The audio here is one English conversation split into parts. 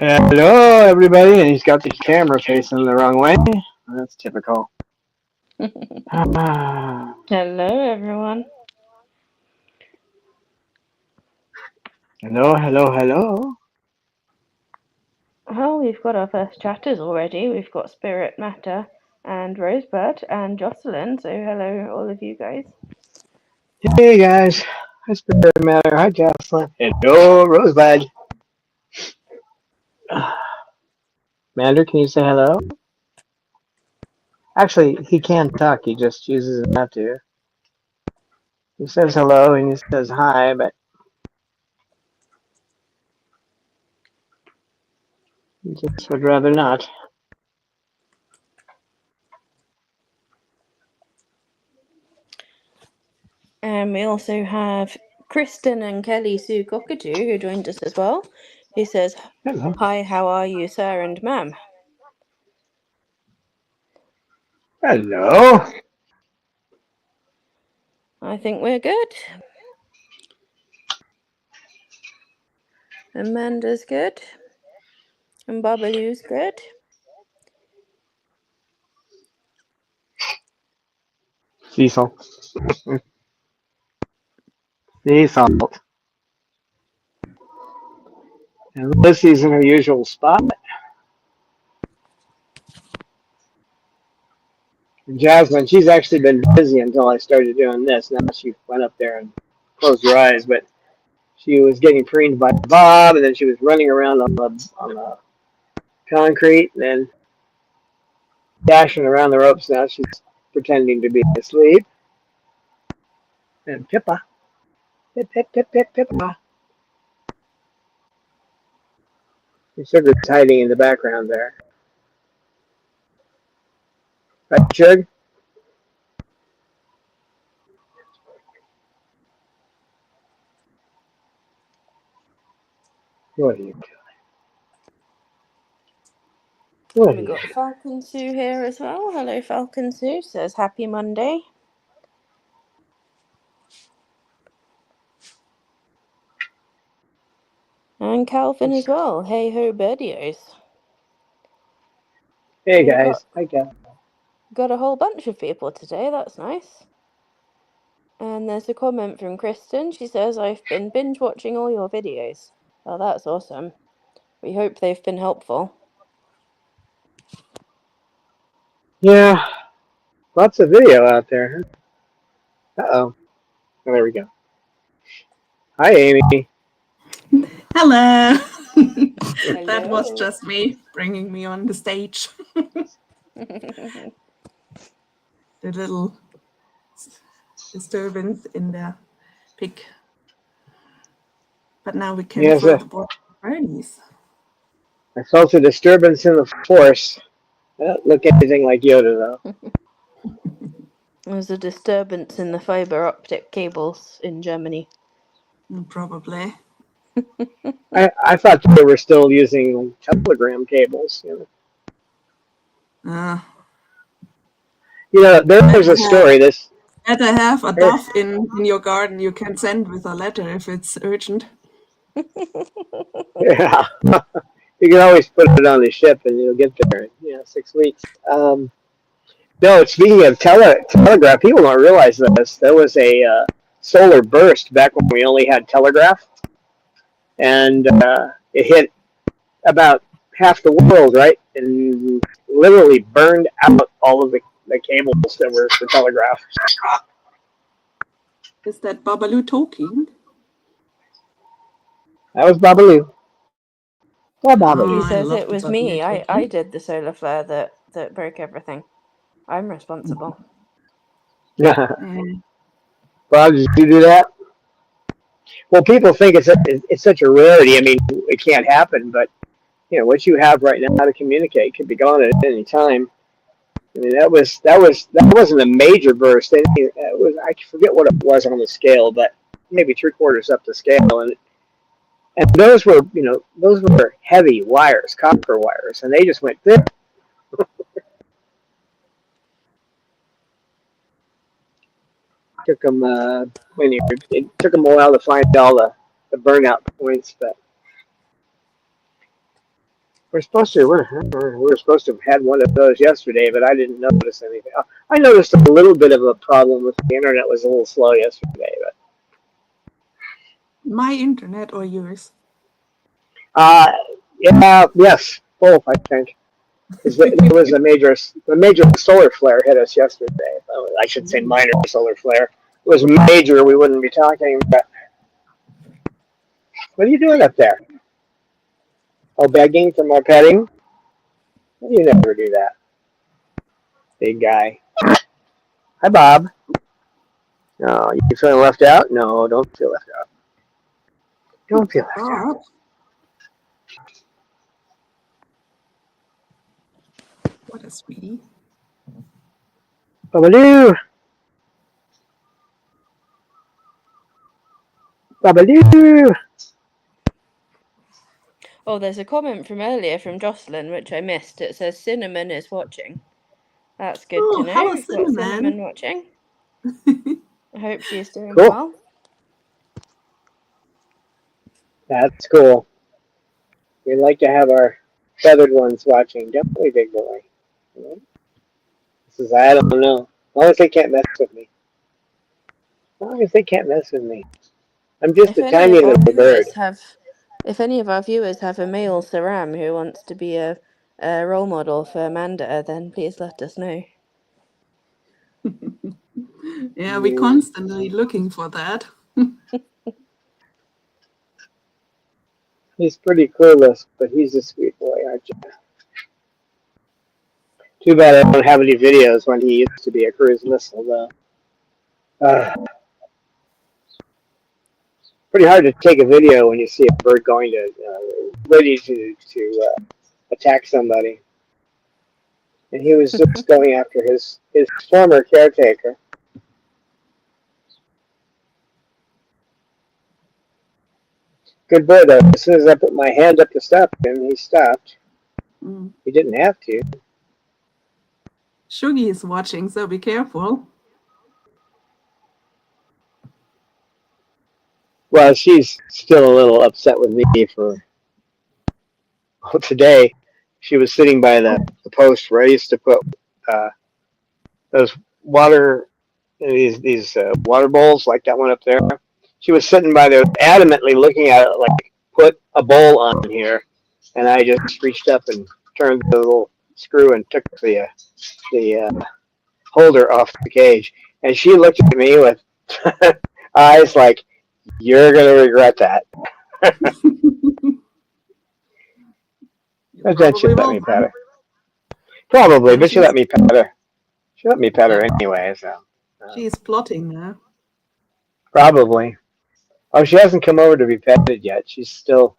Hello, everybody, and he's got the camera facing the wrong way. That's typical. Hello, everyone. Hello. Well, we've got our first chatters already. We've got Spirit Matter and Rosebud and Jocelyn. So hello, all of you guys. Hey, guys. Hi, Spirit Matter. Hi, Jocelyn. Hello, Rosebud. Mander, can you say hello? Actually, he can talk. He just chooses not to. He says hello and he says hi, but he just would rather not. And we also have Kristen and Kelly Sue Cockatoo, who joined us as well. He says, Hello. "Hi, how are you, sir and ma'am?" Hello. I think we're good. Amanda's good. And Babaloo's good. Cecil. Cecil. And Lucy's in her usual spot. Jasmine, she's actually been busy until I started doing this. Now she went up there and closed her eyes, but she was getting preened by Bob, and then she was running around on the concrete, and then dashing around the ropes. Now she's pretending to be asleep. And Pippa. Pippa. Sugar's hiding in the background there. Right, Sugar? What are you doing? We've got Falcon Sue here as well. Hello, Falcon Sue. Says happy Monday. And Calvin as well. Hey ho, birdios. Hey, guys. Hi, Calvin. Got a whole bunch of people today. That's nice. And there's a comment from Kristen. She says, "I've been binge watching all your videos." Oh, that's awesome. We hope they've been helpful. Yeah, lots of video out there. Uh-oh. Oh, there we go. Hi, Amy. Hello. That was just me bringing me on the stage. The little disturbance in the pic. But now we can find the brownies. I felt a disturbance in the force. I don't look anything like Yoda, though. There's a disturbance in the fiber optic cables in Germany. Probably. I thought they were still using telegram cables. There's a story. Better have a dove in your garden you can send with a letter if it's urgent. Yeah. You can always put it on the ship and you'll get there in 6 weeks. No, speaking of telegraph, people don't realize this. There was a solar burst back when we only had telegraph. And it hit about half the world, right? And literally burned out all of the cables that were for telegraph. Is that Babaloo talking? That was Babaloo. Yeah, Babaloo. He says it was me. I did the solar flare that broke everything. I'm responsible. Bob, did you do that? Well, people think it's such a rarity. I mean, it can't happen, but what you have right now to communicate could be gone at any time. I mean, that wasn't a major burst. I forget what it was on the scale, but maybe 3/4 up the scale, and those were heavy wires, copper wires, and they just went thick. Took them it took them a while to find all the burnout points, but we're supposed to have had one of those yesterday, but I didn't notice anything. I noticed a little bit of a problem with the internet was a little slow yesterday, but My internet or yours? yes, both I think. There was a major solar flare hit us yesterday. I should say minor solar flare. If it was major, we wouldn't be talking. But what are you doing up there? Oh, begging for more petting? You never do that, big guy. Hi, Bob. No, you feeling left out? No, don't feel left out. Don't feel left out. What a sweetie. Babaloo. Babaloo. Oh, there's a comment from earlier from Jocelyn, which I missed. It says Cinnamon is watching. That's good to know. Hello, We've got Cinnamon. Cinnamon watching. I hope she's doing Cool. well. That's cool. We like to have our feathered ones watching, don't we, big boy? This is, I don't know. As long as they can't mess with me. As long as they can't mess with me. I'm just a tiny little bird. If any of our viewers have a male Saram who wants to be a role model for Amanda, then please let us know. Yeah, we're constantly looking for that. He's pretty clueless, but he's a sweet boy, aren't you? Too bad I don't have any videos when he used to be a cruise missile, though. Pretty hard to take a video when you see a bird going to ready to attack somebody, and he was just going after his former caretaker. Good bird, though. As soon as I put my hand up to stop him, he stopped. He didn't have to. Shuggy is watching, so be careful. Well, she's still a little upset with me for. Well, today, she was sitting by the post where I used to put those these water bowls, like that one up there. She was sitting by there, adamantly looking at it, like, put a bowl on here, and I just reached up and turned the little screw and took the holder off the cage, and she looked at me with eyes like, "You're gonna regret that." But then she let me pet her. Probably, but she let me pet her. She let me pet her anyway, so. She's plotting now. Probably. Oh, she hasn't come over to be petted yet. She's still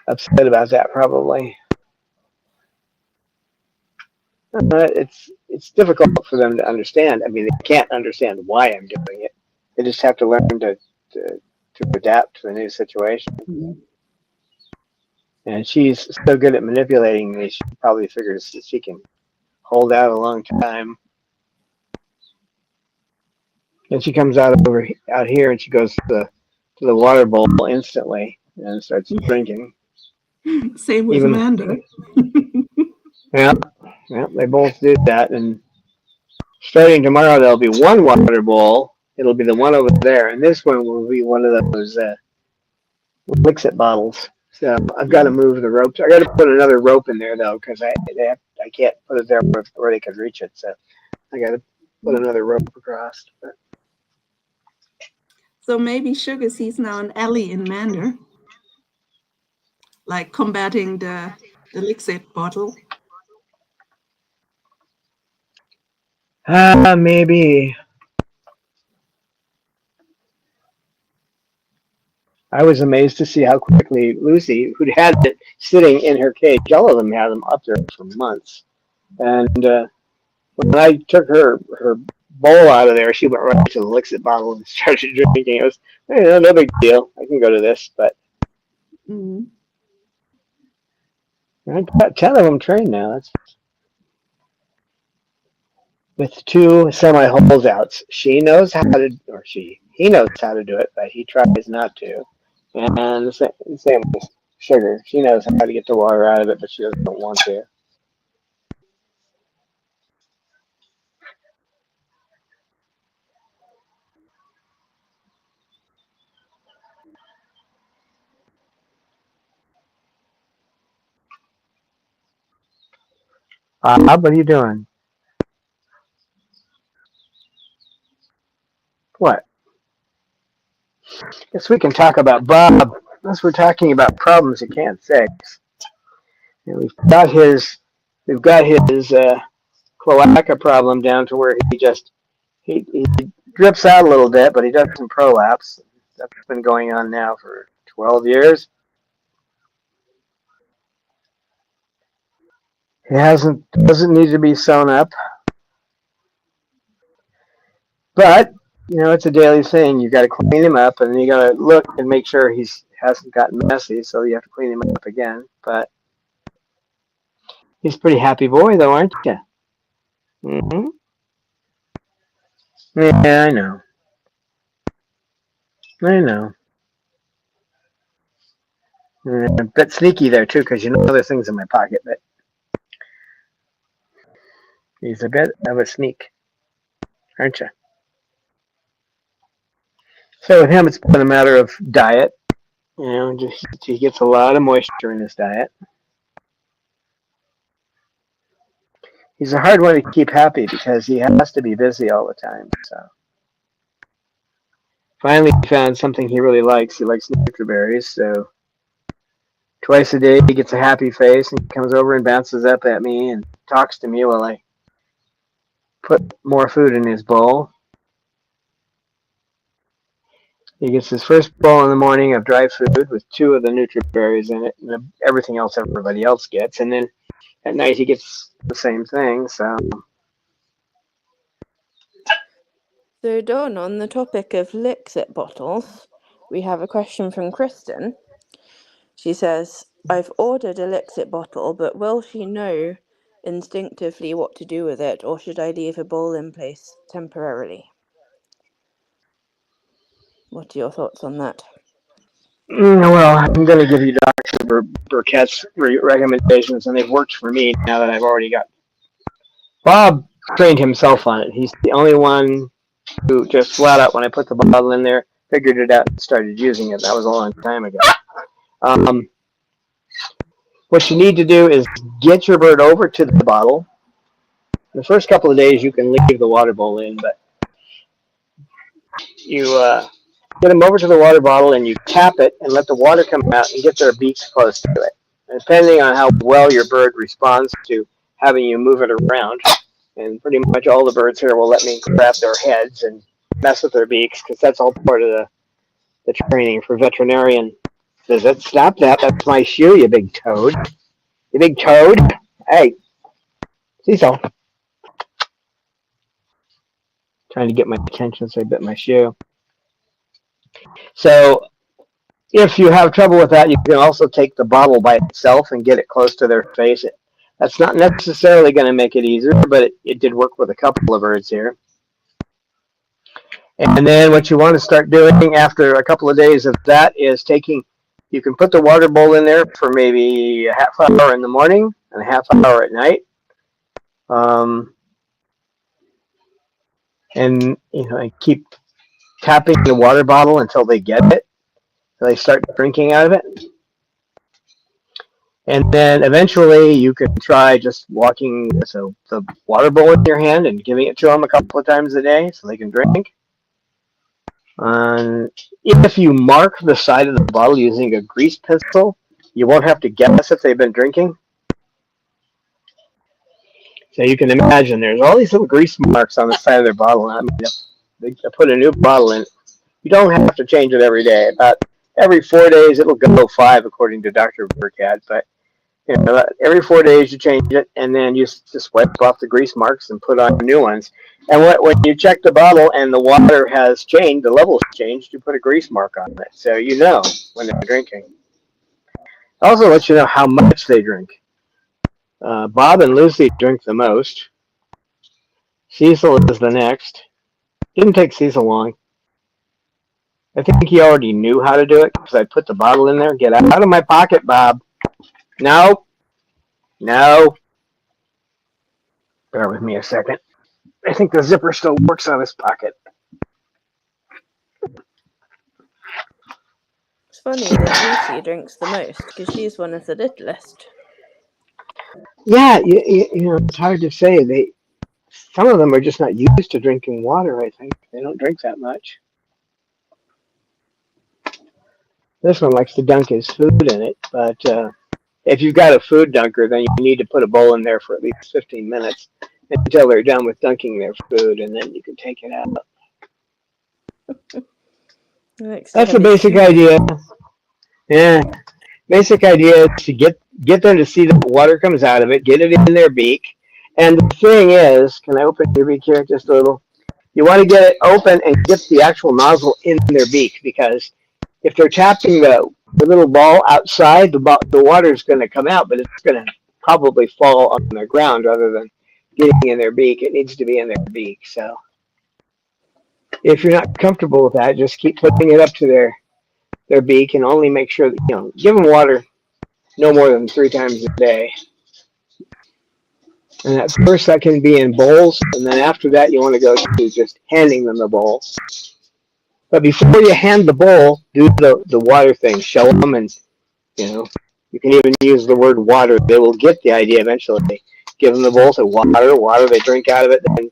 upset about that, probably. It's difficult for them to understand. I mean, they can't understand why I'm doing it. They just have to learn to adapt to the new situation. Mm-hmm. And she's so good at manipulating me, she probably figures that she can hold out a long time. And she comes out here and she goes to the water bowl instantly and starts drinking. Same with Amanda. Yeah, they both did that. And starting tomorrow, there'll be one water bowl. It'll be the one over there, and this one will be one of those Lixit bottles. So I've got to move the ropes. I got to put another rope in there though, because I can't put it there where they could reach it. So I got to put another rope across. But. So maybe Sugar sees now an ally in Mander, like combating the Lixit bottle. Maybe. I was amazed to see how quickly Lucy, who'd had it sitting in her cage, all of them had them up there for months. And when I took her bowl out of there, she went right to the Lixit bottle and started drinking. It was, no big deal. I can go to this, but Mm-hmm. I've got 10 of them trained now. That's with 2 semi-holdouts. He knows how to do it, but he tries not to. And the same with Sugar. She knows how to get the water out of it, but she doesn't want to. Bob, what are you doing? What? Guess we can talk about Bob. Unless we're talking about problems he can't fix. And we've got his cloaca problem down to where he drips out a little bit, but he doesn't prolapse. That's been going on now for 12 years. He doesn't need to be sewn up, but it's a daily thing. You got to clean him up, and then you got to look and make sure he hasn't gotten messy. So you have to clean him up again. But he's a pretty happy boy, though, aren't you? Mm-hmm. Yeah, I know. A bit sneaky there too, because there's things in my pocket, but he's a bit of a sneak, aren't you? So with him, it's been a matter of diet. He gets a lot of moisture in his diet. He's a hard one to keep happy because he has to be busy all the time. So finally he found something he really likes. He likes Nutriberries, so twice a day he gets a happy face and he comes over and bounces up at me and talks to me while I put more food in his bowl. He gets his first bowl in the morning of dry food with 2 of the Nutriberries in it, and everything else everybody else gets. And then at night he gets the same thing. So Dawn, on the topic of Lixit bottles, we have a question from Kristen. She says, I've ordered a Lixit bottle, but will she know instinctively what to do with it, or should I leave a bowl in place temporarily? What are your thoughts on that? Well, I'm going to give you Dr. Burkett's recommendations, and they've worked for me now that I've already got. Bob trained himself on it. He's the only one who just flat out, when I put the bottle in there, figured it out and started using it. That was a long time ago. What you need to do is get your bird over to the bottle. The first couple of days you can leave the water bowl in, but you get them over to the water bottle and you tap it and let the water come out and get their beaks close to it. And depending on how well your bird responds to having you move it around, and pretty much all the birds here will let me grab their heads and mess with their beaks because that's all part of the training for veterinarian visits. Stop that. That's my shoe, you big toad. You big toad. Hey, Cecil. Trying to get my attention, so I bit my shoe. So if you have trouble with that, you can also take the bottle by itself and get it close to their face. That's not necessarily going to make it easier, but it did work with a couple of birds here. And then what you want to start doing after a couple of days of that is you can put the water bowl in there for maybe a half hour in the morning and a half hour at night. And keep tapping the water bottle until they get it, until they start drinking out of it. And then eventually you can try just walking with the water bowl in your hand and giving it to them a couple of times a day so they can drink. If you mark the side of the bottle using a grease pencil, you won't have to guess if they've been drinking. So you can imagine there's all these little grease marks on the side of their bottle. I mean, they put a new bottle in. You don't have to change it every day. About every 4 days it'll go 5 according to Dr. Burkhead, but every 4 days you change it, and then you just wipe off the grease marks and put on new ones. And when you check the bottle and the water has changed, the level's changed, you put a grease mark on it, so you know when they're drinking. Also lets you know how much they drink. Bob and Lucy drink the most. Cecil is the next. Didn't take Cecil long. I think he already knew how to do it because I put the bottle in there. Get out of my pocket, Bob. No. No. Bear with me a second. I think the zipper still works on his pocket. It's funny that Lucy drinks the most because she's one of the littlest. Yeah, it's hard to say. Some of them are just not used to drinking water, I think. They don't drink that much. This one likes to dunk his food in it, but if you've got a food dunker, then you need to put a bowl in there for at least 15 minutes until they're done with dunking their food, and then you can take it out. That's the basic idea. Yeah. Basic idea is to get them to see that the water comes out of it, get it in their beak. And the thing is, can I open your beak here just a little? You want to get it open and get the actual nozzle in their beak, because if they're tapping the little ball outside, the water is going to come out, but it's going to probably fall on the ground rather than getting in their beak. It needs to be in their beak. So if you're not comfortable with that, just keep putting it up to their beak, and only make sure that, give them water no more than 3 times a day. And at first that can be in bowls, and then after that you want to go to just handing them the bowl. But before you hand the bowl, do the water thing. Show them, and you can even use the word water. They will get the idea eventually. Give them the bowl, say water, they drink out of it, then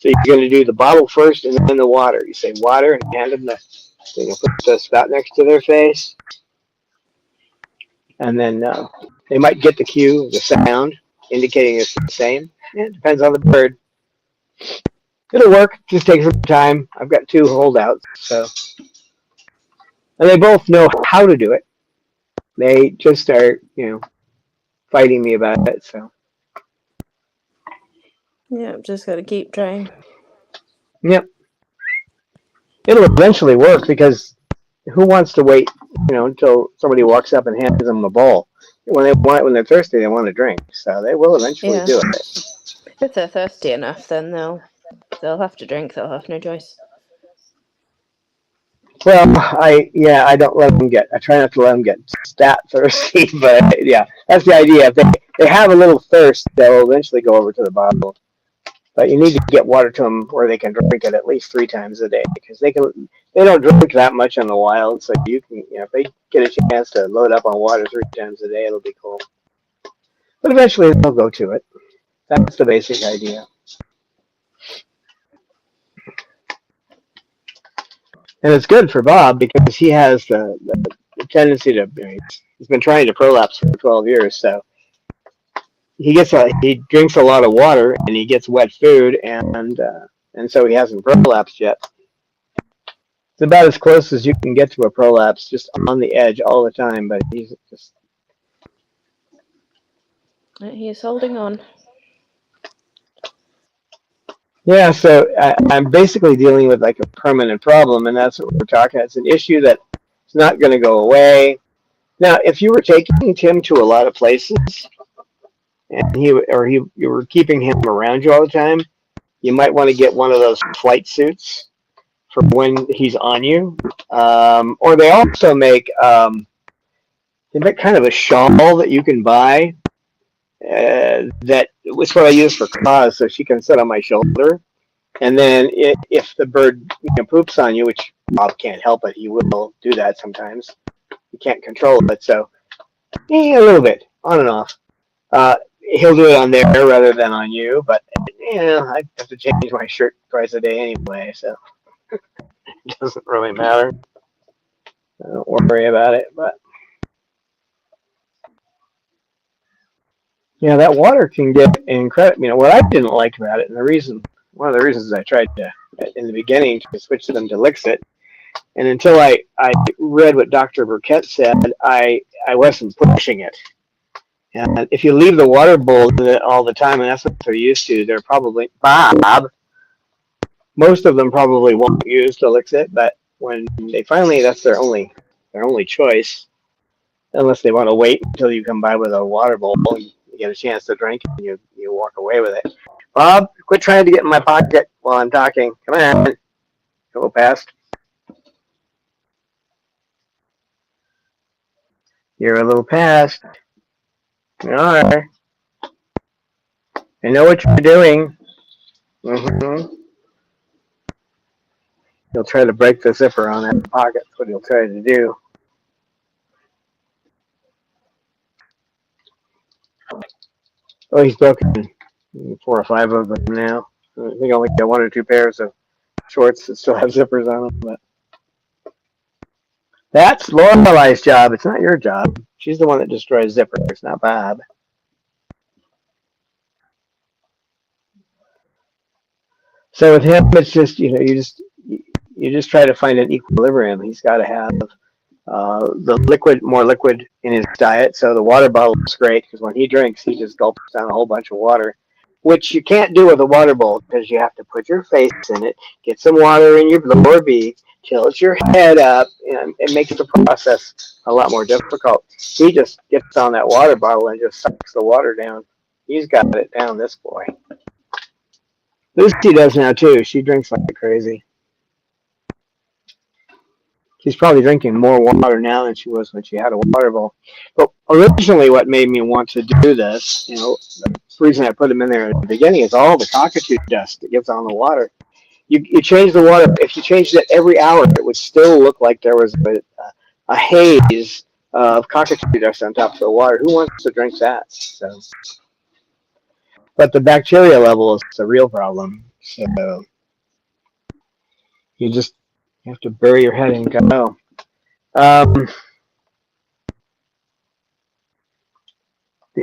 So you're going to do the bottle first and then the water. You say water and hand them put the spout next to their face. And then they might get the cue, the sound, indicating it's the same. Yeah, it depends on the bird. It'll work. Just takes some time. I've got 2 holdouts, and they both know how to do it. They just start, fighting me about it. So. Yeah, just got to keep trying. Yep. It'll eventually work, because who wants to wait, until somebody walks up and hands them a bowl? When they're thirsty, they want to drink. So they will eventually do it. If they're thirsty enough, then they'll have to drink. They'll have no choice. Well, I don't let them I try not to let them get stat thirsty, but yeah, that's the idea. If they have a little thirst, they'll eventually go over to the bottle. But you need to get water to them where they can drink it at least 3 times a day, because they don't drink that much on the wild. So you can, if they get a chance to load up on water 3 times a day, it'll be cool. But eventually they'll go to it. That's the basic idea. And it's good for Bob, because he has the tendency to, he's been trying to prolapse for 12 years, so he drinks a lot of water, and he gets wet food, and so he hasn't prolapsed yet. It's about as close as you can get to a prolapse, just on the edge all the time, but he's just... He's holding on. Yeah, so I'm basically dealing with like a permanent problem, and that's what we're talking about. It's an issue that's not going to go away. Now, if you were taking Tim to a lot of places, and you were keeping him around you all the time, you might want to get one of those flight suits for when he's on you. Or they also make kind of a shawl that you can buy. That was what I use for Claus, so she can sit on my shoulder. And then if the bird poops on you, which Bob can't help it, he will do that sometimes. You can't control it, so a little bit on and off. He'll do it on there rather than on you, but I have to change my shirt twice a day anyway, so it doesn't really matter. I don't worry about it, but that water can get incredible. What I didn't like about it, and one of the reasons I tried to, in the beginning, to switch them to Lixit, And until I read what Dr. Burkett said, I wasn't pushing it. And if you leave the water bowl in it all the time, and that's what they're used to, they're probably, Bob, most of them probably won't use the Lixit, but when they finally, that's their only choice, unless they want to wait until you come by with a water bowl, you get a chance to drink, and you walk away with it. Bob, quit trying to get in my pocket while I'm talking. Come on. Go past. You're a little past. You are. I know what you're doing. Mm-hmm. He'll try to break the zipper on that pocket. That's what he'll try to do. Oh, he's broken 4 or 5 of them now. I think I only got 1 or 2 pairs of shorts that still have zippers on them. But that's Lorelei's job. It's not your job. She's the one that destroys zippers. It's not Bob. So with him, it's just, you just try to find an equilibrium. He's got to have more liquid in his diet. So the water bottle is great because when he drinks, he just gulps down a whole bunch of water, which you can't do with a water bowl because you have to put your face in it, get some water in your lower beak, tilt your head up, and it makes the process a lot more difficult. He just gets on that water bottle and just sucks the water down. He's got it down, this boy. Lucy does now too. She drinks like crazy. She's probably drinking more water now than she was when she had a water bowl. But originally what made me want to do this, the reason I put them in there at the beginning is all the cockatoo dust that gets on the water. You change the water. If you changed it every hour, it would still look like there was a haze of cockatoo dust on top of the water. Who wants to drink that? So, but the bacteria level is a real problem. So you have to bury your head and go. The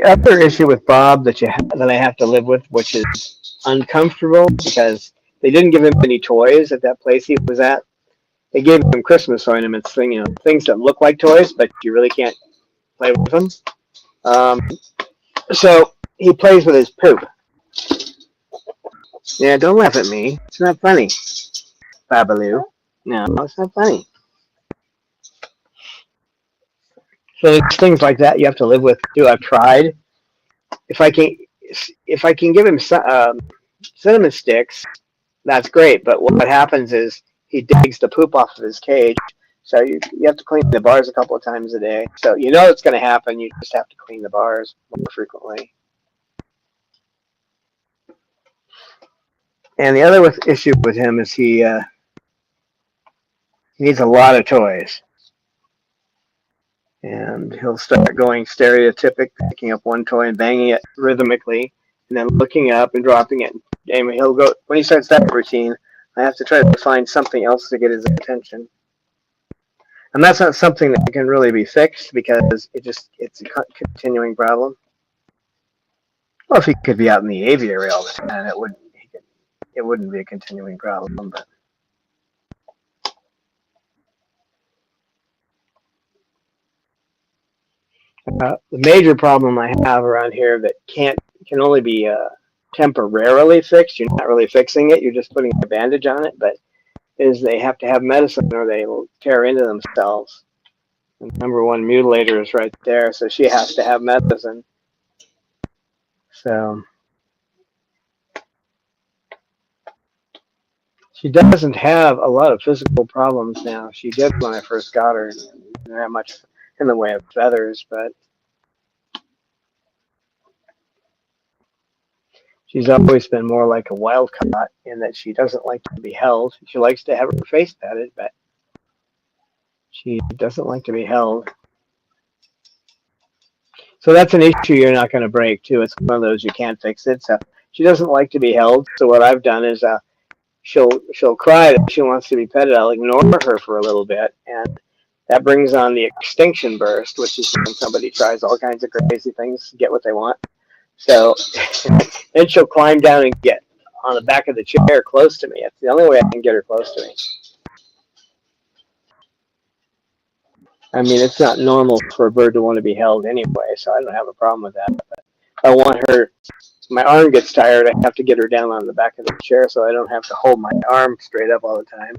other issue with Bob that I have to live with, which is uncomfortable, because they didn't give him any toys at that place he was at. They gave him Christmas ornaments, things that look like toys, but you really can't play with them. So he plays with his poop. Yeah, don't laugh at me. It's not funny, Babaloo. No, it's not funny. So there's things like that you have to live with too. I've tried. If I can give him cinnamon sticks, that's great. But what happens is he digs the poop off of his cage. So you have to clean the bars a couple of times a day. So it's going to happen. You just have to clean the bars more frequently. And the other issue with him is he needs a lot of toys. And he'll start going stereotypic, picking up one toy and banging it rhythmically, and then looking up and dropping it. And he'll go, when he starts that routine, I have to try to find something else to get his attention. And that's not something that can really be fixed because it's a continuing problem. Well, if he could be out in the aviary all the time, it wouldn't be a continuing problem. But the major problem I have around here that can only be temporarily fixed. You're not really fixing it. You're just putting a bandage on it. But is they have to have medicine or they will tear into themselves. And number 1 mutilator is right there, so she has to have medicine. So she doesn't have a lot of physical problems now. She did when I first got her. Didn't have much in the way of feathers, but she's always been more like a wildcat in that she doesn't like to be held. She likes to have her face petted, but she doesn't like to be held. So that's an issue you're not going to break, too. It's one of those you can't fix it. So she doesn't like to be held. So what I've done is she'll cry that she wants to be petted. I'll ignore her for a little bit, and that brings on the extinction burst, which is when somebody tries all kinds of crazy things to get what they want. So then she'll climb down and get on the back of the chair close to me. It's the only way I can get her close to me. I mean, it's not normal for a bird to want to be held anyway, so I don't have a problem with that. But if I want her, my arm gets tired, I have to get her down on the back of the chair so I don't have to hold my arm straight up all the time.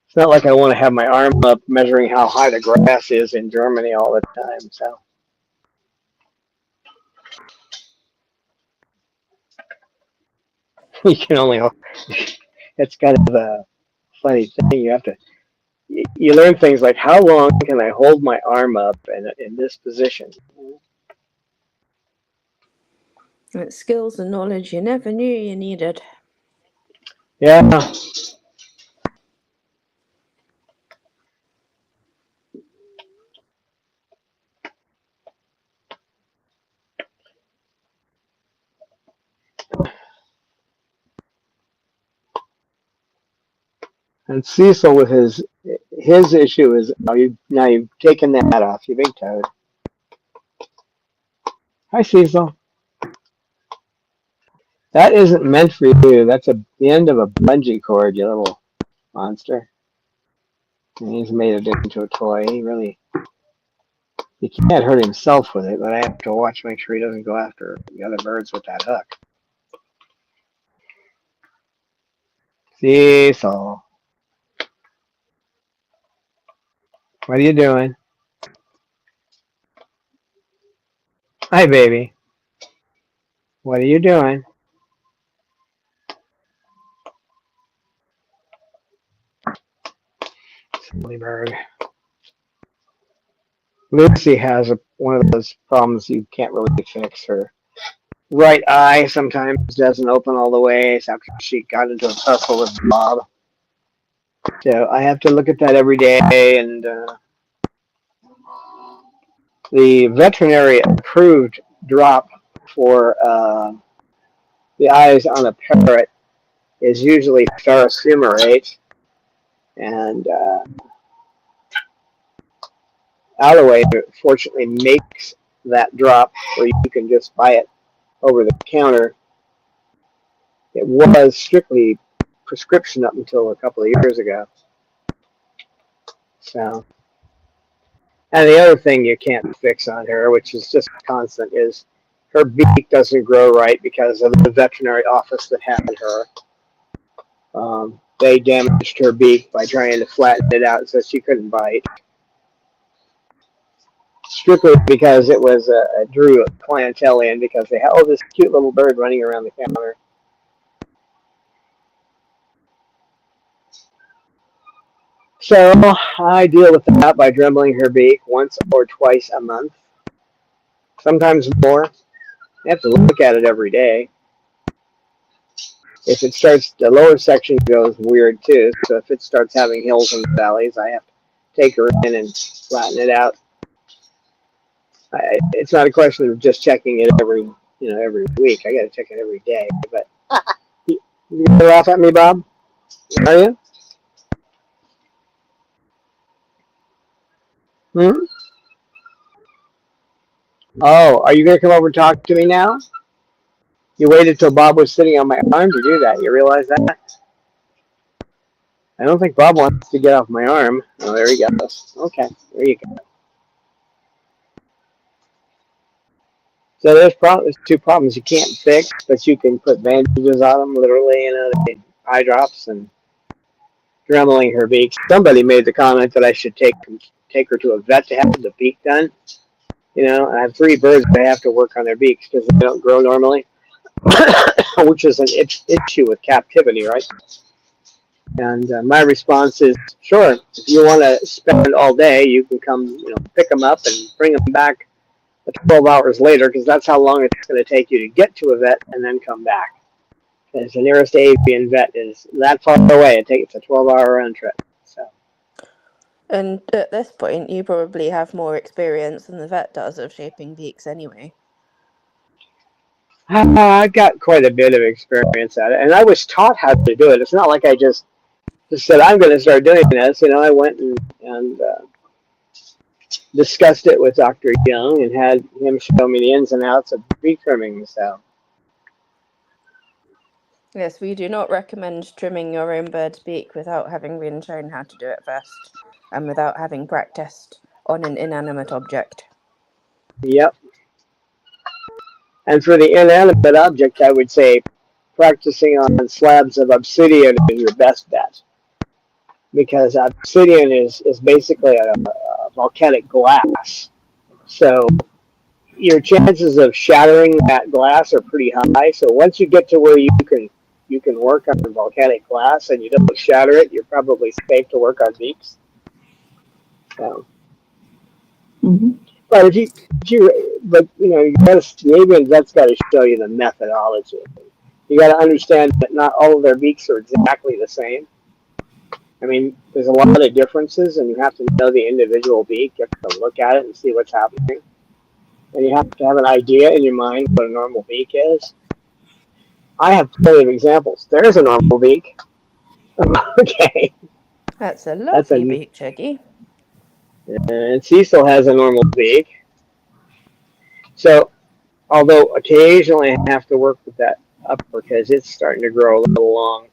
It's not like I want to have my arm up measuring how high the grass is in Germany all the time. So you can only. It's kind of a funny thing. You have to. You learn things like how long can I hold my arm up in this position? It's skills and knowledge you never knew you needed. Yeah. And Cecil with his issue is now you've taken that off, you big toad. Hi Cecil. That isn't meant for you. That's the end of a bungee cord, you little monster. And he's made it into a toy. He can't hurt himself with it, but I have to watch, make sure he doesn't go after the other birds with that hook. Cecil. What are you doing? Hi, baby. What are you doing? Silly bird. Lucy has one of those problems you can't really fix. Her right eye sometimes doesn't open all the way after she got into a tussle with Bob. So I have to look at that every day, and the veterinary approved drop for the eyes on a parrot is usually ferrofumarate, and Alloway fortunately makes that drop where you can just buy it over the counter. It was strictly prescription up until a couple of years ago. So, and the other thing you can't fix on her, which is just constant, is her beak doesn't grow right because of the veterinary office that had her. They damaged her beak by trying to flatten it out so she couldn't bite. Strictly because it was drew a clientele in because they had this cute little bird running around the counter. So I deal with that by drumming her beak once or twice a month, sometimes more. I have to look at it every day. If it starts, the lower section goes weird too. So if it starts having hills and valleys, I have to take her in and flatten it out. It's not a question of just checking it every week. I got to check it every day. But you gonna laugh at me, Bob? Are you? Hmm? Oh, are you gonna come over and talk to me now? You waited till Bob was sitting on my arm to do that. You realize that? I don't think Bob wants to get off my arm. Oh, there he goes. Okay, there you go. So there's two problems you can't fix, but you can put bandages on them, literally, eye drops and dremeling her beak. Somebody made the comment that I should take her to a vet to have the beak done. I have 3 birds that have to work on their beaks because they don't grow normally, which is an issue with captivity, right? And my response is, sure, if you want to spend all day, you can come, pick them up and bring them back 12 hours later, because that's how long it's going to take you to get to a vet and then come back. Because the nearest avian vet is that far away. It takes a 12-hour round trip. So. And at this point, you probably have more experience than the vet does of shaping beaks anyway. I got quite a bit of experience at it, and I was taught how to do it. It's not like I just said, I'm going to start doing this. I went and discussed it with Dr. Young and had him show me the ins and outs of beak trimming. So. Yes, we do not recommend trimming your own bird's beak without having been shown how to do it first. and without having practiced on an inanimate object. Yep. And for the inanimate object, I would say practicing on slabs of obsidian is your best bet. Because obsidian is basically a volcanic glass. So your chances of shattering that glass are pretty high. So once you get to where you can work on volcanic glass and you don't shatter it, you're probably safe to work on beaks. So, but if you maybe that's got to show you the methodology. You got to understand that not all of their beaks are exactly the same. I mean, there's a lot of differences, and you have to know the individual beak. You have to look at it and see what's happening. And you have to have an idea in your mind what a normal beak is. I have plenty of examples. There's a normal beak. Okay. That's a lovely beak, Chuggy. And Cecil has a normal beak. So, although occasionally I have to work with that upper because it's starting to grow a little long.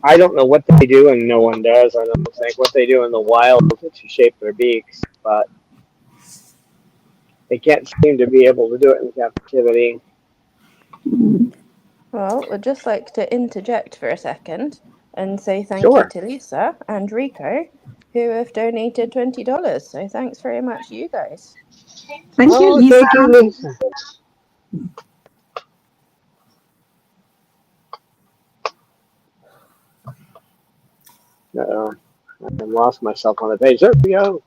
I don't know what they do, and no one does. I don't think what they do in the wild to shape their beaks, but they can't seem to be able to do it in captivity. Well, we'd just like to interject for a second and say thank Sure. you to Lisa and Rico, who have donated $20. So thanks very much, you guys. Thank you, Lisa. Thank you, Lisa. Uh-oh. I lost myself on the page. There we go.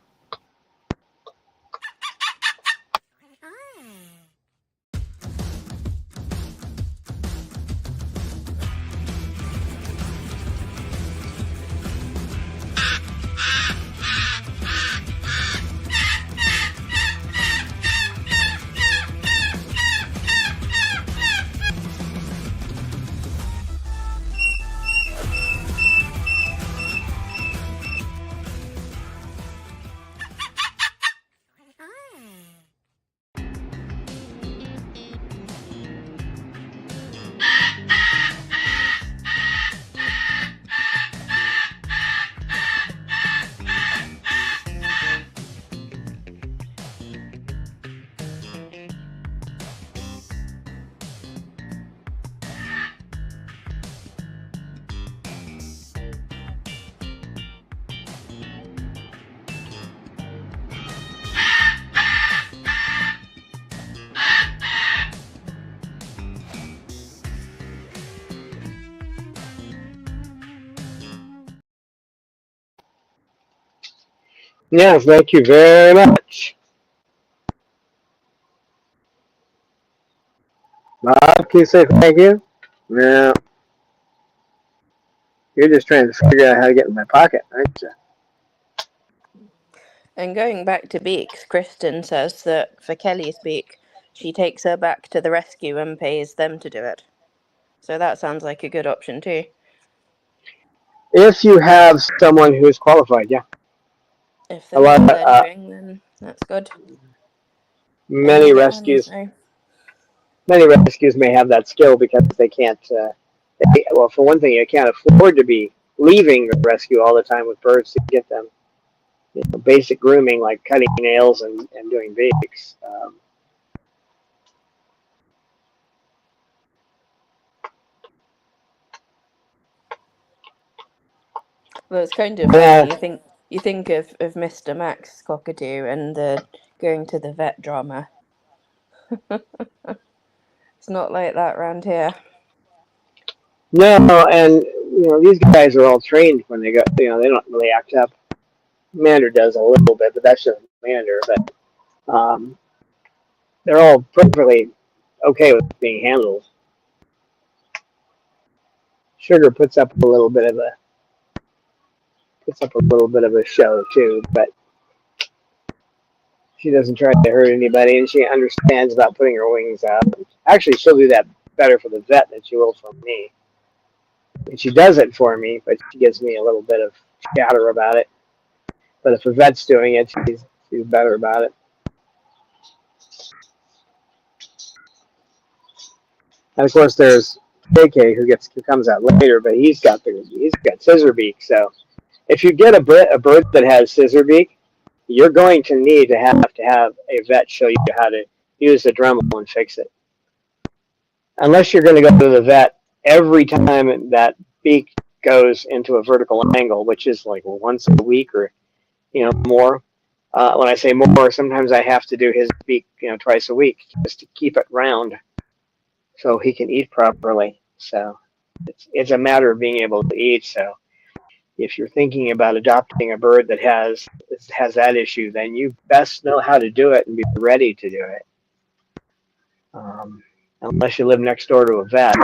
Yes, thank you very much. Bob, can you say thank you? No. You're just trying to figure out how to get in my pocket, aren't you? And going back to beaks, Kristen says that for Kelly's beak, she takes her back to the rescue and pays them to do it. So that sounds like a good option too. If you have someone who is qualified, yeah. If they know what they're doing, then that's good. Many rescues may have that skill because they can't. Well, for one thing, you can't afford to be leaving the rescue all the time with birds to get them. Basic grooming like cutting nails and doing beaks. Well, it's kind of funny. You think of Mr. Max Cockatoo and the going to the vet drama. It's not like that around here. No, and these guys are all trained when they go. They don't really act up. Mander does a little bit, but that's just Mander. But they're all perfectly okay with being handled. Sugar puts up a little bit of a show too, but she doesn't try to hurt anybody, and she understands about putting her wings out. Actually, she'll do that better for the vet than she will for me. And she does it for me, but she gives me a little bit of chatter about it. But if a vet's doing it, she's better about it. And of course, there's KK who comes out later, but he's got scissor beak, so if you get a bird that has scissor beak, you're going to need to have a vet show you how to use the Dremel and fix it. Unless you're going to go to the vet every time that beak goes into a vertical angle, which is like once a week or more. When I say more, sometimes I have to do his beak twice a week just to keep it round so he can eat properly. So it's a matter of being able to eat. So if you're thinking about adopting a bird that has that issue, then you best know how to do it and be ready to do it. Unless you live next door to a vet,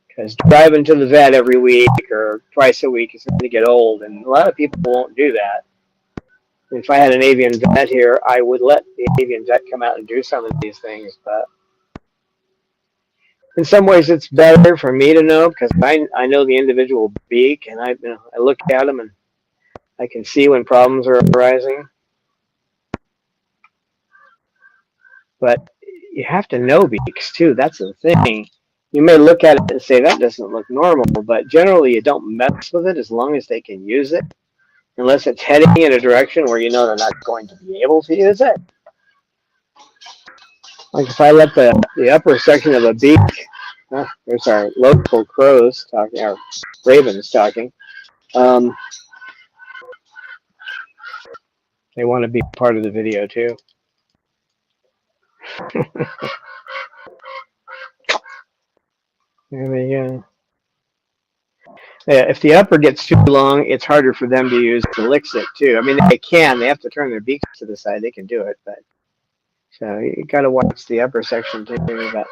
because driving to the vet every week or twice a week is going to get old, and a lot of people won't do that. If I had an avian vet here, I would let the avian vet come out and do some of these things, but in some ways it's better for me to know because I know the individual beak, and I look at them and I can see when problems are arising. But you have to know beaks too. That's the thing. You may look at it and say that doesn't look normal, but generally you don't mess with it as long as they can use it, unless it's heading in a direction where you know they're not going to be able to use it. Like if I let the upper section of a beak, there's our local crows talking, our ravens talking. They want to be part of the video too. There we go. Yeah, if the upper gets too long, it's harder for them to use the Lixit too. I mean, they have to turn their beaks to the side. They can do it, but so you got to watch the upper section too. But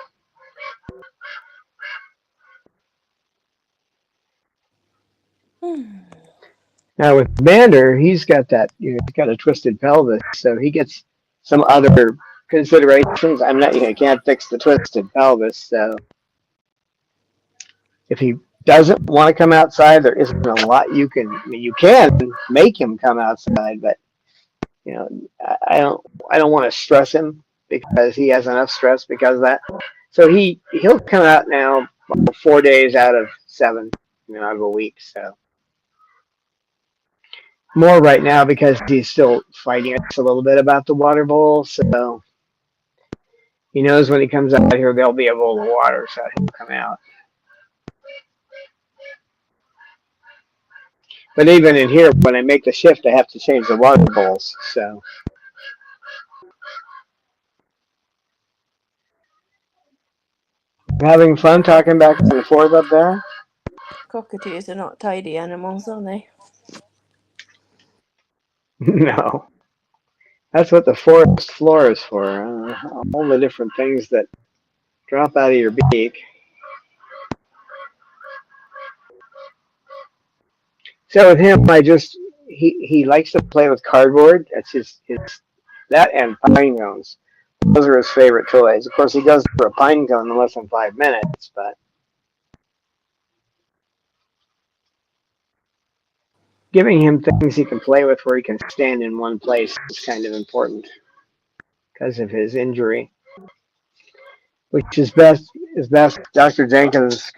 now with Bander, he's got that. He's got a twisted pelvis, so he gets some other considerations. I can't fix the twisted pelvis, so if he doesn't want to come outside, there isn't a lot you can make him come outside, but I don't want to stress him because he has enough stress because of that. So he'll come out now 4 days out of 7, out of a week. So more right now because he's still fighting us a little bit about the water bowl. So he knows when he comes out here there'll be a bowl of water, so he'll come out. But even in here, when I make the shift, I have to change the water bowls. So having fun talking back and forth up there? Cockatoos are not tidy animals, are they? No. That's what the forest floor is for. All the different things that drop out of your beak. So with him, he likes to play with cardboard. That's his that and pine cones. Those are his favorite toys. Of course, he goes for a pine cone in less than 5 minutes, but giving him things he can play with where he can stand in one place is kind of important because of his injury, which is best Dr. Jenkins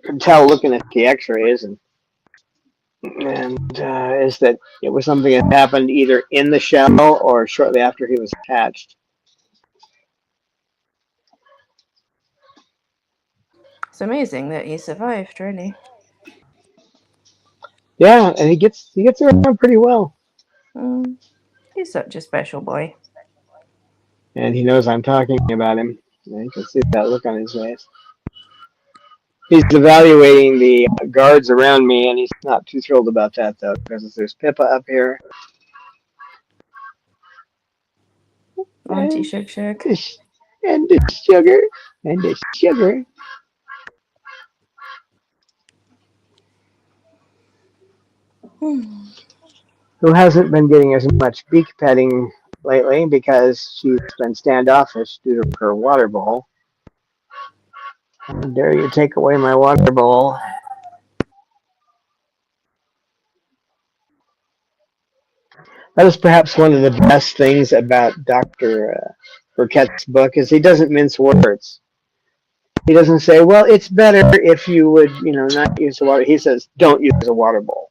could tell looking at the x-rays and is that it was something that happened either in the shell or shortly after he was hatched. It's amazing that he survived, really. Yeah, and he gets around pretty well. He's such a special boy. And he knows I'm talking about him. You can see that look on his face. He's evaluating the guards around me, and he's not too thrilled about that, though, because there's Pippa up here. Auntie Shug Shug. And the sugar. And the sugar. Who hasn't been getting as much beak petting lately because she's been standoffish due to her water bowl. How dare you take away my water bowl? That is perhaps one of the best things about Dr. Burkett's book is he doesn't mince words. He doesn't say, well, it's better if you would, not use the water. He says, don't use a water bowl.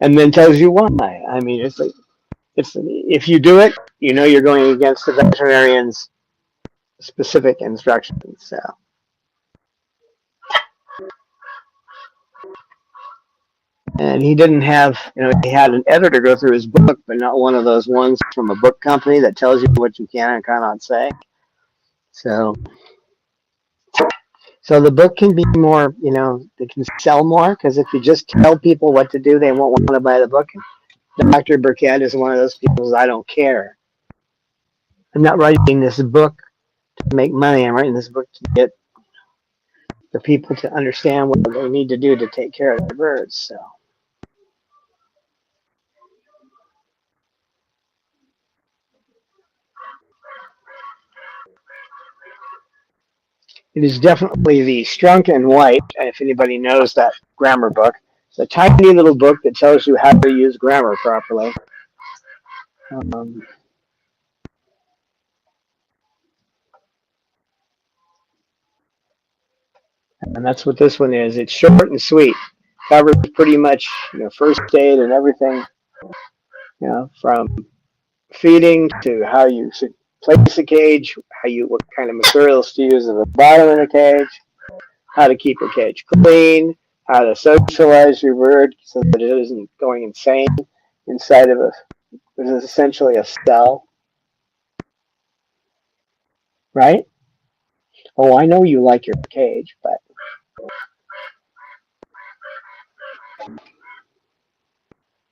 And then tells you why. I mean, it's like if you do it, you know you're going against the veterinarian's specific instructions. So. And he didn't have, he had an editor go through his book, but not one of those ones from a book company that tells you what you can and cannot say. So the book can be more, they can sell more, because if you just tell people what to do, they won't want to buy the book. Dr. Burkett is one of those people that I don't care. I'm not writing this book to make money. I'm writing this book to get the people to understand what they need to do to take care of their birds. So. It is definitely the Strunk and White, if anybody knows that grammar book. It's a tiny little book that tells you how to use grammar properly. And that's what this one is. It's short and sweet. Covers pretty much, first aid and everything, from feeding to how you should place a cage, what kind of materials to use at the bottom of the cage, how to keep your cage clean, how to socialize your bird so that it isn't going insane inside of this is essentially a cell. Right? Oh, I know you like your cage, but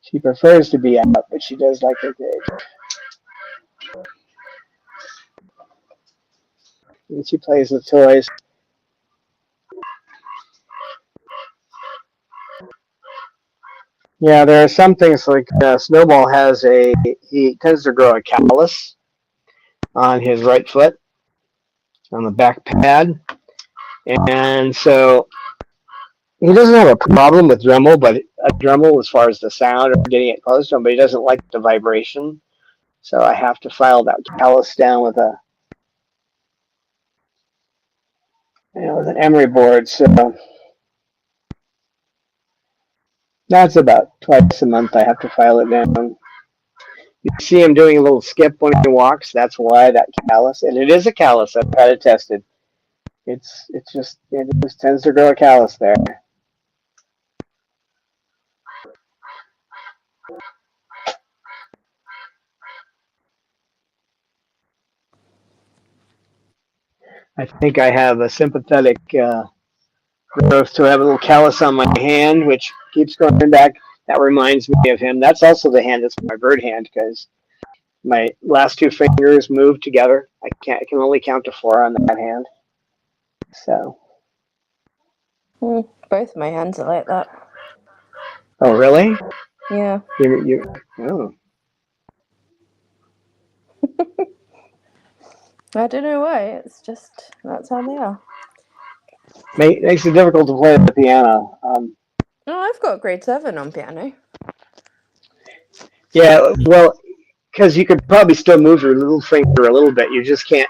she prefers to be out, but she does like her cage. And she plays with toys. Yeah, there are some things like Snowball he tends to grow a callus on his right foot, on the back pad. And so he doesn't have a problem with Dremel, but a Dremel as far as the sound or getting it close to him, but he doesn't like the vibration. So I have to file that callus down with with an emery board. So that's about twice a month I have to file it down. You see him doing a little skip when he walks. That's why that callus, and it is a callus. I've had it tested. It just tends to grow a callus there. I think I have a sympathetic growth to have a little callus on my hand, which keeps going back. That reminds me of him. That's also the hand that's my bird hand, because my last two fingers move together. I can only count to 4 on that hand. So. Both my hands are like that. Oh, really? Yeah. Oh. I don't know why. It's just that's how they are. Makes it difficult to play the piano. I've got grade 7 on piano. Yeah, well, because you could probably still move your little finger a little bit. You just can't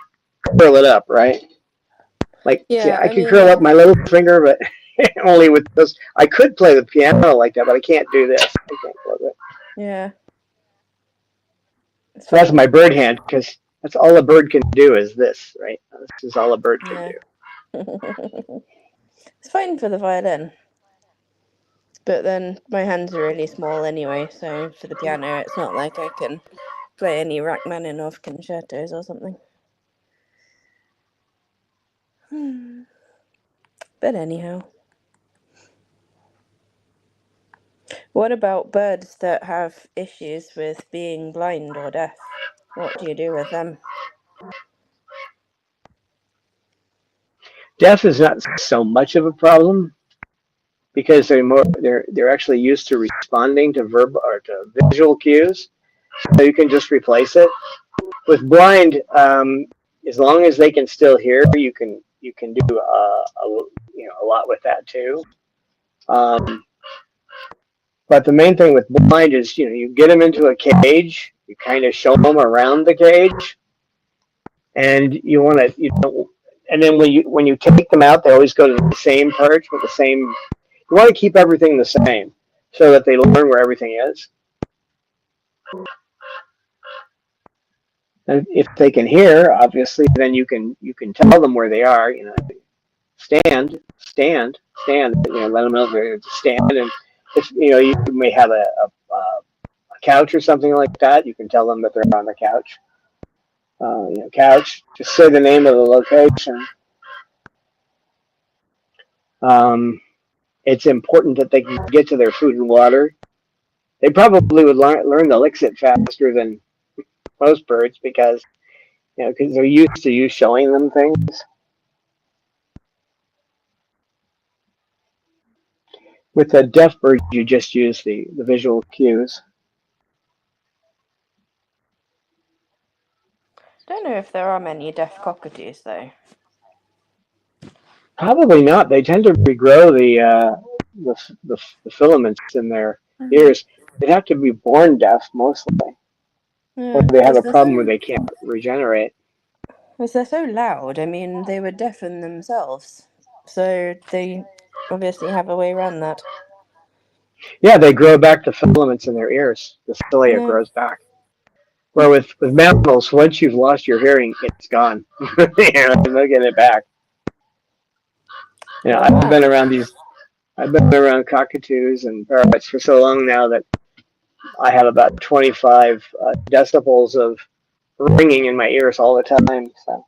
curl it up, right? Like, yeah, see, I can curl up my little finger, but only with those. I could play the piano like that, but I can't do this. I can't close it. Yeah. So that's my bird hand, because that's all a bird can do is this, right? This is all a bird can do. It's fine for the violin. But then my hands are really small anyway, so for the piano it's not like I can play any Rachmaninoff concertos or something. But anyhow. What about birds that have issues with being blind or deaf? What do you do with them? Deaf is not so much of a problem, because they're actually used to responding to verbal or to visual cues, so you can just replace it. With blind, as long as they can still hear, you can do a lot with that too. But the main thing with blind is you get them into a cage, you kind of show them around the cage, and you want to and then when you take them out, they always go to the same perch with the same. You want to keep everything the same so that they learn where everything is. And if they can hear, obviously, then you can tell them where they are. You know, stand, stand, stand. You know, let them know they're to stand. And if you know, you may have a couch or something like that. You can tell them that they're on the couch. You know, couch. Just say the name of the location. It's important that they can get to their food and water. They probably would learn the lick it faster than most birds because you know because they're used to you showing them things. With a deaf bird, you just use the visual cues. Don't know if there are many deaf cockatoos though. Probably not. They tend to regrow the filaments in their ears. They'd have to be born deaf mostly, or they have a problem where they can't regenerate. Because they're so loud. I mean, they would deafen themselves, so they obviously have a way around that. Yeah, they grow back the filaments in their ears. The cilia grows back. Where with mammals, once you've lost your hearing, it's gone. You know, no getting it back. You know, I've been around cockatoos and parrots for so long now that I have about 25 decibels of ringing in my ears all the time. So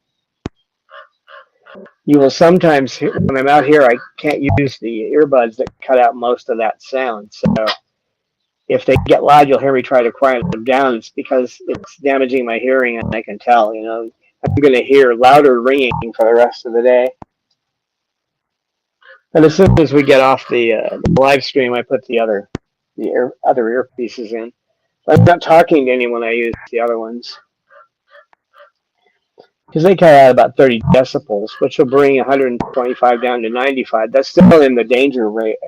you will sometimes, when I'm out here, I can't use the earbuds that cut out most of that sound. So if they get loud, you'll hear me try to quiet them down. It's because it's damaging my hearing, and I can tell. You know, I'm going to hear louder ringing for the rest of the day. And as soon as we get off the live stream, I put the other earpieces in. I'm not talking to anyone. I use the other ones because they cut out about 30 decibels, which will bring 125 down to 95. That's still in the danger rate.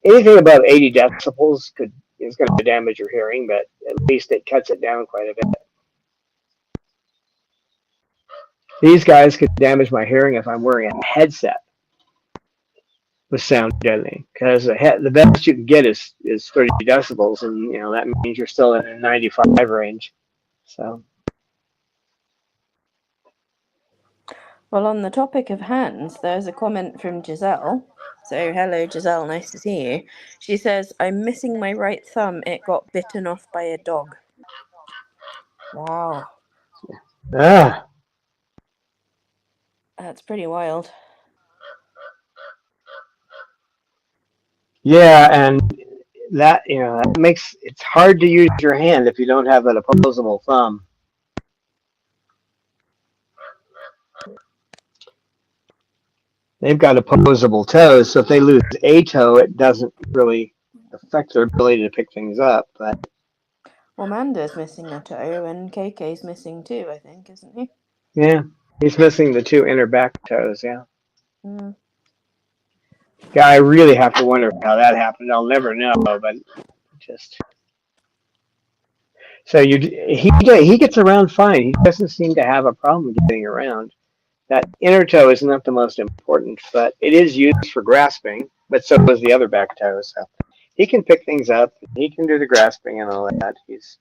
Anything above 80 decibels is going to damage your hearing, but at least it cuts it down quite a bit. These guys could damage my hearing if I'm wearing a headset with sound deadening, because the best you can get is 30 decibels, and you know that means you're still in the 95 range. So. Well, on the topic of hands, there's a comment from Giselle. So, hello, Giselle, nice to see you. She says, I'm missing my right thumb. It got bitten off by a dog. Wow. Ah. That's pretty wild. Yeah, and that that makes it's hard to use your hand if you don't have an opposable thumb. They've got opposable toes, so if they lose a toe, it doesn't really affect their ability to pick things up. But well, Manda's missing a toe, and KK's missing too, I think, isn't he? yeah, he's missing the two inner back toes. Yeah. Mm. Yeah, I really have to wonder how that happened. I'll never know, but just so he gets around fine. He doesn't seem to have a problem getting around. That inner toe is not the most important, but it is used for grasping. But so is the other back toe. So he can pick things up. He can do the grasping and all that. He's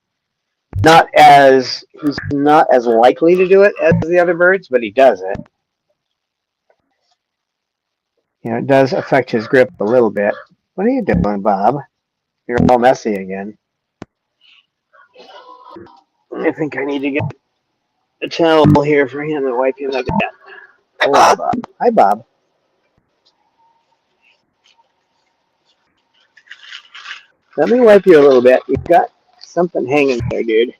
not as likely to do it as the other birds, but he does it. You know, it does affect his grip a little bit. What are you doing, Bob? You're all messy again. I think I need to get a towel here for him and wipe him like that. Hello, Bob. Hi, Bob. Let me wipe you a little bit. You've got something hanging there, dude.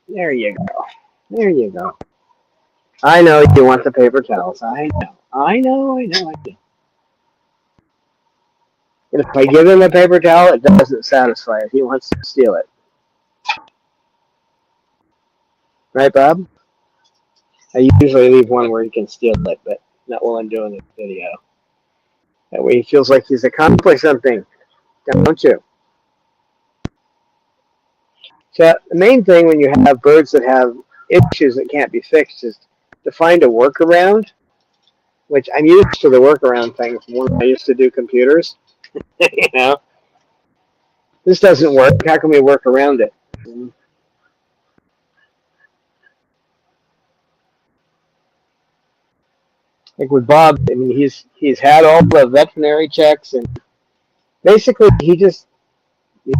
There you go. There you go. I know you want the paper towels. I know. And if I give him a paper towel, it doesn't satisfy it. He wants to steal it. Right, Bob? I usually leave one where he can steal it, but not while I'm doing the video. That way he feels like he's accomplished something. Don't you? So the main thing when you have birds that have issues that can't be fixed is to find a workaround which I'm used to the workaround thing from when I used to do computers. You know, this doesn't work. How can we work around it? Like with Bob, I mean, he's had all the veterinary checks, and basically he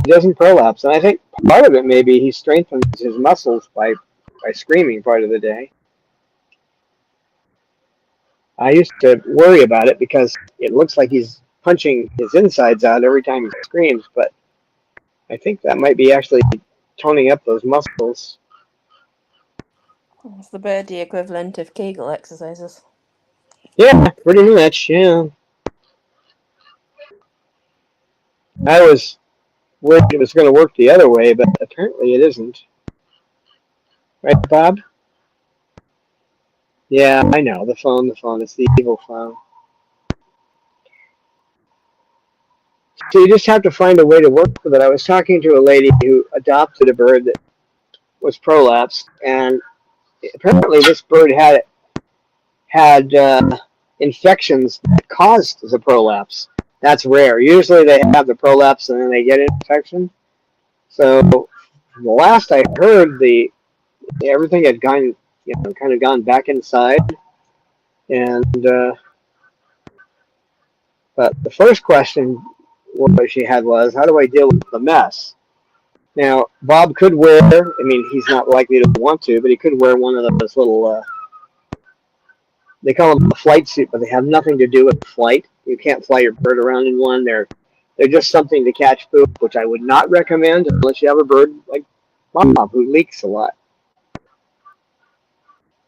doesn't prolapse. And I think part of it maybe he strengthens his muscles by screaming part of the day. I used to worry about it because it looks like he's punching his insides out every time he screams, but I think that might be actually toning up those muscles. It's the birdie equivalent of Kegel exercises. Yeah, pretty much, yeah. I was worried it was going to work the other way, but apparently it isn't. Right, Bob? Yeah, I know. The phone. It's the evil phone. So you just have to find a way to work with it. I was talking to a lady who adopted a bird that was prolapsed, and apparently this bird had infections that caused the prolapse. That's rare. Usually they have the prolapse and then they get an infection. So the last I heard, everything had gone, kind of gone back inside, and but the first question what she had was, how do I deal with the mess? Now, Bob could wear, I mean, he's not likely to want to, but he could wear one of those little, they call them a flight suit, but they have nothing to do with flight. You can't fly your bird around in one. They're just something to catch poop, which I would not recommend unless you have a bird like Bob, who leaks a lot.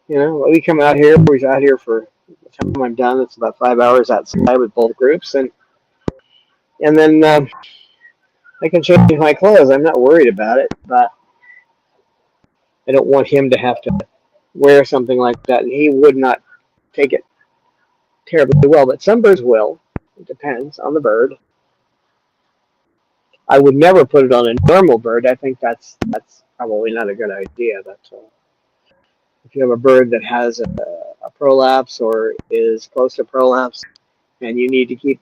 You know, we come out here, we're out here for the time I'm done, it's about 5 hours outside with both groups, and then I can change my clothes. I'm not worried about it, but I don't want him to have to wear something like that, and he would not take it terribly well, but some birds will. It depends on the bird. I would never put it on a normal bird. I think that's probably not a good idea. If you have a bird that has a prolapse or is close to prolapse, and you need to keep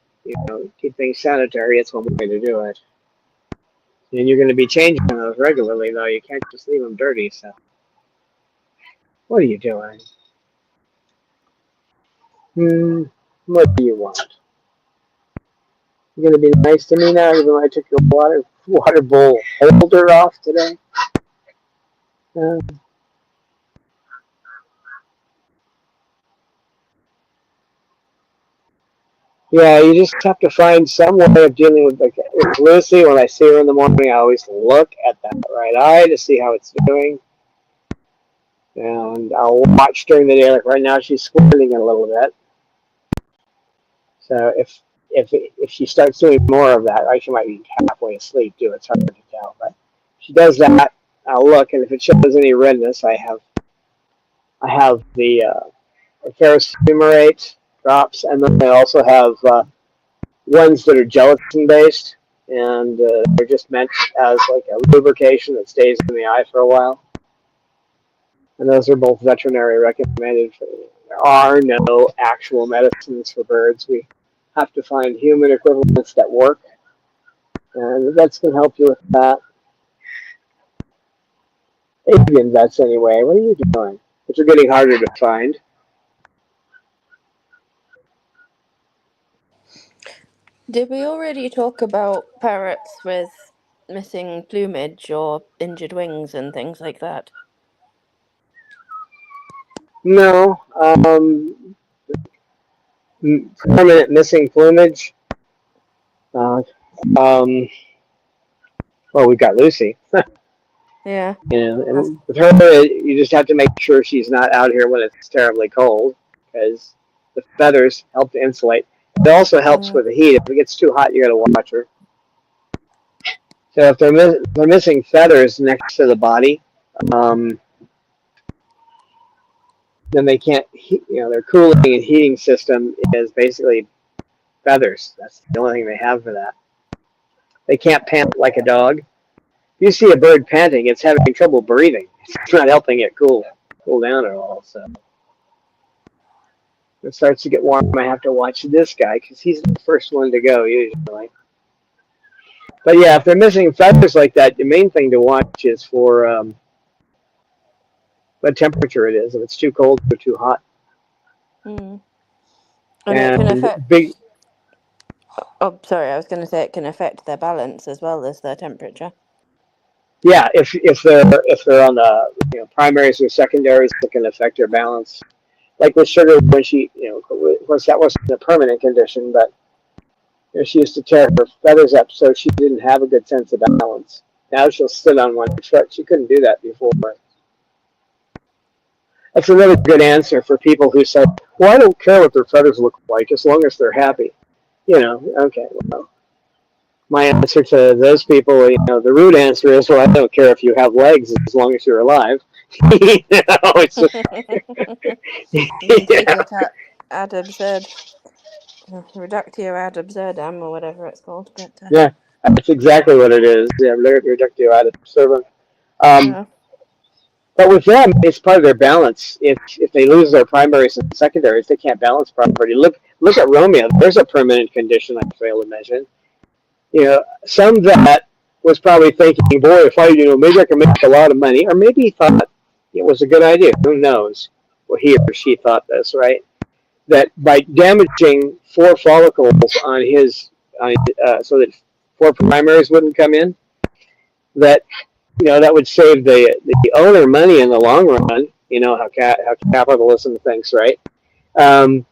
things sanitary, it's one way to do it. And you're going to be changing those regularly, though. You can't just leave them dirty. So, what are you doing? What do you want? You're going to be nice to me now, even though I took your water bowl holder off today? Yeah, you just have to find some way of dealing with Lucy. When I see her in the morning, I always look at that right eye to see how it's doing. And I'll watch during the day. Like right now, she's squirting a little bit. So if she starts doing more of that, she might be halfway asleep too. It's hard to tell. But if she does that, I'll look, and if it shows any redness, I have the ferrofumarate drops, and then I also have ones that are gelatin based, and they're just meant as like a lubrication that stays in the eye for a while. And those are both veterinary recommended. There are no actual medicines for birds. We have to find human equivalents that work, and vets can help you with that. Avian vets, anyway. What are you doing? Which are getting harder to find. Did we already talk about parrots with missing plumage or injured wings and things like that? No. Permanent missing plumage. Well, we've got Lucy. Yeah. And with her, you just have to make sure she's not out here when it's terribly cold, because the feathers help to insulate. It also helps with the heat. If it gets too hot, you got to watch her. So if they're missing feathers next to the body, then they can't. Their cooling and heating system is basically feathers. That's the only thing they have for that. They can't pant like a dog. If you see a bird panting, it's having trouble breathing. It's not helping it cool down at all. So it starts to get warm, I have to watch this guy because he's the first one to go usually. But yeah, if they're missing feathers like that, the main thing to watch is for what temperature it is. If it's too cold or too hot. And it can And affect. big, Oh, sorry, I was going to say it can affect their balance as well as their temperature. yeah, if they're on the primaries or secondaries, it can affect their balance. Like with Sugar, when she of course that wasn't a permanent condition, but she used to tear her feathers up, so she didn't have a good sense of balance. Now she'll sit on one foot. She couldn't do that before. That's another good answer for people who say, "Well, I don't care what their feathers look like as long as they're happy." Okay, well, my answer to those people, the rude answer is, well, I don't care if you have legs as long as you're alive. It's just, You can take yeah, it at ad absurd, reductio ad absurdum, or whatever it's called. But yeah, that's exactly what it is. Yeah, reductio ad absurdum. yeah. But with them, it's part of their balance. If they lose their primaries and secondaries, they can't balance properly. Look at Romeo. There's a permanent condition I failed to mention. Some vet was probably thinking, boy, if I, maybe I can make a lot of money, or maybe he thought it was a good idea. Who knows? Well, he or she thought this, right? That by damaging 4 follicles on his, so that 4 primaries wouldn't come in, that that would save the owner money in the long run. How capitalism thinks, right? Um,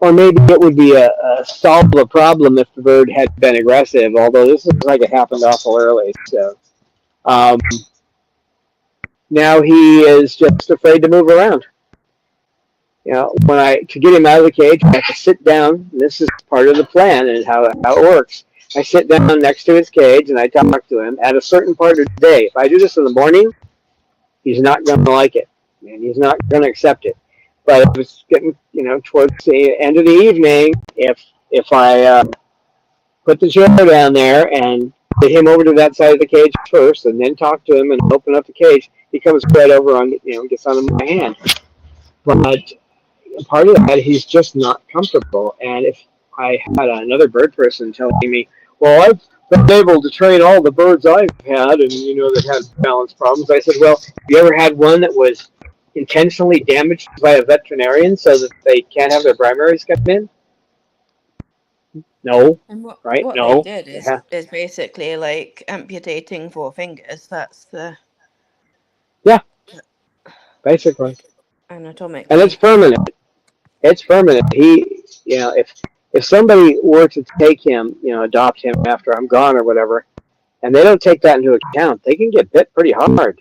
or maybe it would be a solve a problem if the bird had been aggressive. Although this looks like it happened awful early, so um, now he is just afraid to move around. To get him out of the cage, I have to sit down. And this is part of the plan and how it works. I sit down next to his cage and I talk to him at a certain part of the day. If I do this in the morning, he's not going to like it, and he's not going to accept it. But if it's getting, towards the end of the evening, if I put the chair down there and get him over to that side of the cage first, and then talk to him and open up the cage, he comes right over on, gets on my hand. But part of that, he's just not comfortable. And if I had another bird person telling me, well, I've been able to train all the birds I've had, and that had balance problems, I said, well, have you ever had one that was intentionally damaged by a veterinarian so that they can't have their primaries come in? No, And right? what they No. did Yeah. is basically like amputating 4 fingers. That's the Yeah, basically. And it's anatomically. permanent. It's permanent. If somebody were to take him, adopt him after I'm gone or whatever, and they don't take that into account, they can get bit pretty hard.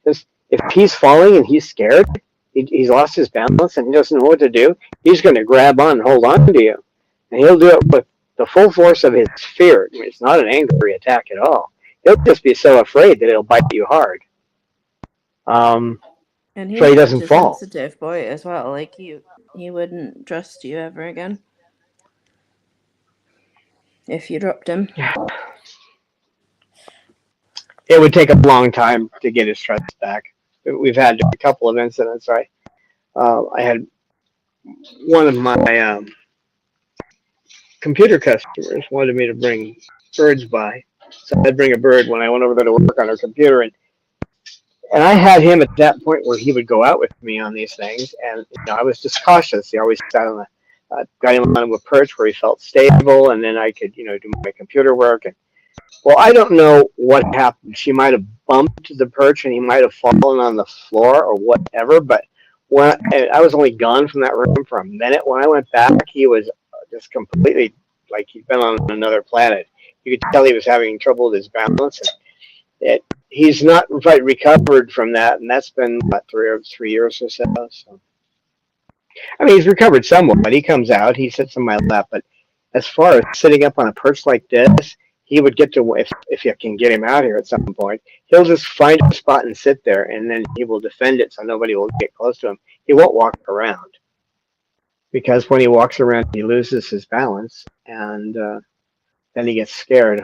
Because if he's falling and he's scared, he's lost his balance and he doesn't know what to do, he's going to grab on and hold on to you. And he'll do it with the full force of his fear. I mean, it's not an angry attack at all. He'll just be so afraid that it'll bite you hard. And So he's he such doesn't a fall. sensitive boy as well. Like he wouldn't trust you ever again if you dropped him. It would take a long time to get his trust back. We've had a couple of incidents. I had one of my computer customers wanted me to bring birds by, so I'd bring a bird when I went over there to work on her computer, and I had him at that point where he would go out with me on these things, and I was just cautious. He always sat on got him on a perch where he felt stable, and then I could do my computer work. And well, I don't know what happened. She might have bumped the perch, and he might have fallen on the floor or whatever. But when I was only gone from that room for a minute, when I went back, he was just completely like he'd been on another planet. You could tell he was having trouble with his balance. And he's not quite recovered from that, and that's been about 3 years or so. So, I mean, he's recovered somewhat. He comes out, he sits in my lap, but as far as sitting up on a perch like this, he would get to if you can get him out here at some point. He'll just find a spot and sit there, and then he will defend it so nobody will get close to him. He won't walk around because when he walks around, he loses his balance, and then he gets scared.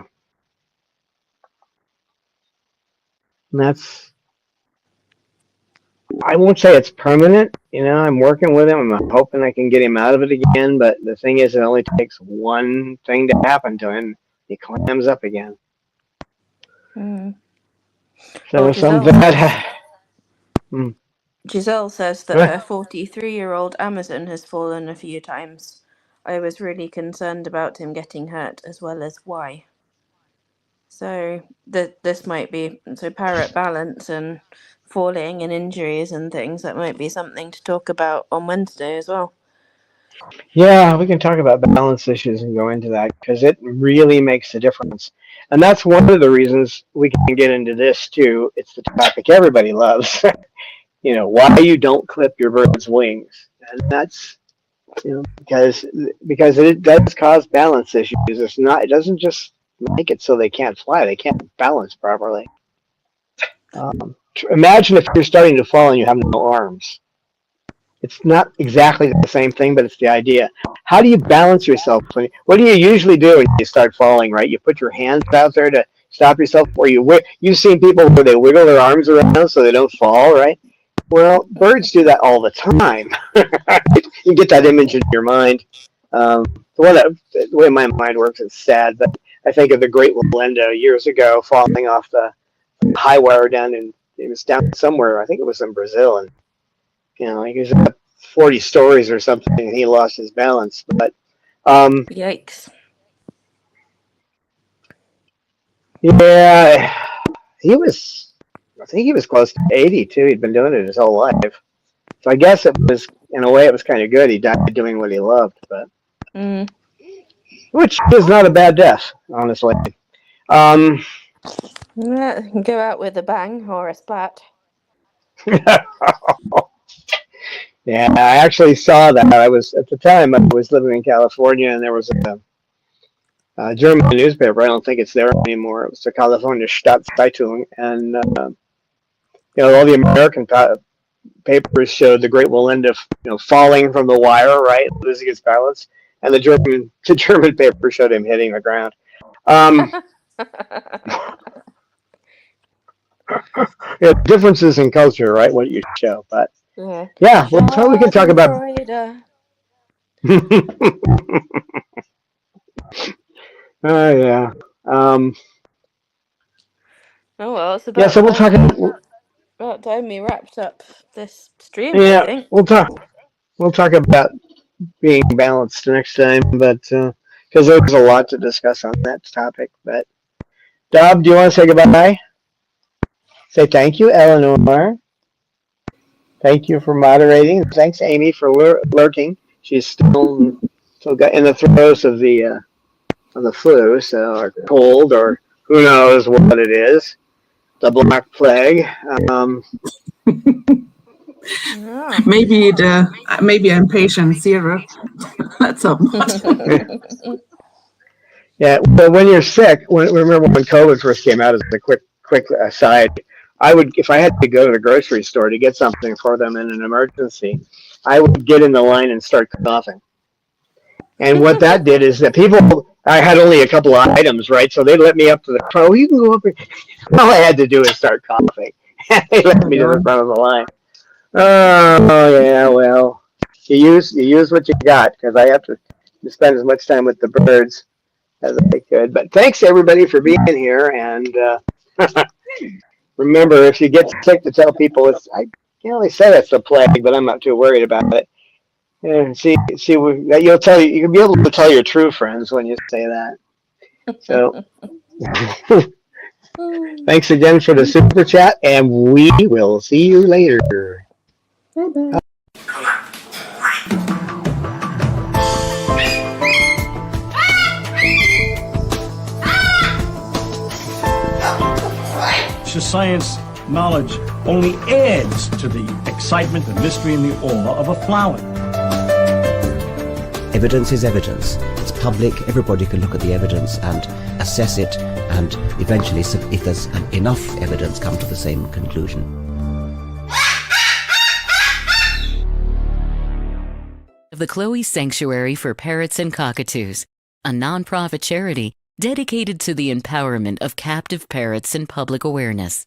And I won't say it's permanent. I'm working with him. I'm hoping I can get him out of it again. But the thing is, it only takes one thing to happen to him. He clams up again. Mm. So Well, some Giselle says, bad. Giselle says that her 43-year-old Amazon has fallen a few times. I was really concerned about him getting hurt, as well as why. So this might be Parrot balance and falling and injuries and things. That might be something to talk about on Wednesday as well. Yeah, we can talk about balance issues and go into that because it really makes a difference. And that's one of the reasons we can get into this too. It's the topic everybody loves. Why you don't clip your bird's wings. And that's because it does cause balance issues. It doesn't just make it so they can't fly. They can't balance properly. Imagine if you're starting to fall and you have no arms. It's not exactly the same thing, but it's the idea. How do you balance yourself? What do you usually do when you start falling, right? You put your hands out there to stop yourself, or you've seen people where they wiggle their arms around so they don't fall, right? Well, birds do that all the time. You get that image in your mind. The way my mind works is sad, but I think of the great Walenda years ago falling off the high wire it was down somewhere, I think it was in Brazil, and he was up 40 stories or something, and he lost his balance. But Yikes! Yeah, I think he was close to 80 too. He'd been doing it his whole life. So I guess in a way, it was kind of good. He died doing what he loved, but which is not a bad death, honestly. Yeah, go out with a bang or a splat. Yeah, I actually saw that. At the time I was living in California, and there was a German newspaper. I don't think it's there anymore. It was the California Stadtzeitung, and all the American papers showed the great Walenda, falling from the wire, right, losing his balance, and the German paper showed him hitting the ground. Differences in culture, right? What you show, but yeah, we can talk about. Yeah. Oh well, it's Yeah, so we'll talk. About time we wrapped up this stream. Yeah, I think we'll talk about being balanced next time, but because there's a lot to discuss on that topic. But Dob, do you want to say goodbye? Say thank you, Eleanor. Thank you for moderating. Thanks, Amy, for lurking. She's still got in the throes of the flu, or cold, or who knows what it is. The Black Plague. Maybe I'm patient zero. That's a Yeah, but when you're sick, remember when COVID first came out, as a quick aside, if I had to go to the grocery store to get something for them in an emergency, I would get in the line and start coughing. And what that did is that I had only a couple of items, right? So they let me up to the front. Oh, you can go up. All I had to do is start coughing. They let me to the front of the line. Oh, yeah, well, you use what you got, because I have to spend as much time with the birds as I could. But thanks, everybody, for being here. And remember, if you get sick, to tell people I can't really say it's a plague, but I'm not too worried about it. And you can be able to tell your true friends when you say that. So thanks again for the super chat, and we will see you later. Bye-bye. Science knowledge only adds to the excitement, the mystery, and the awe of a flower. Evidence is evidence. It's public. Everybody can look at the evidence and assess it, and eventually, if there's enough evidence, come to the same conclusion. The Chloe Sanctuary for Parrots and Cockatoos, a non-profit charity dedicated to the empowerment of captive parrots and public awareness.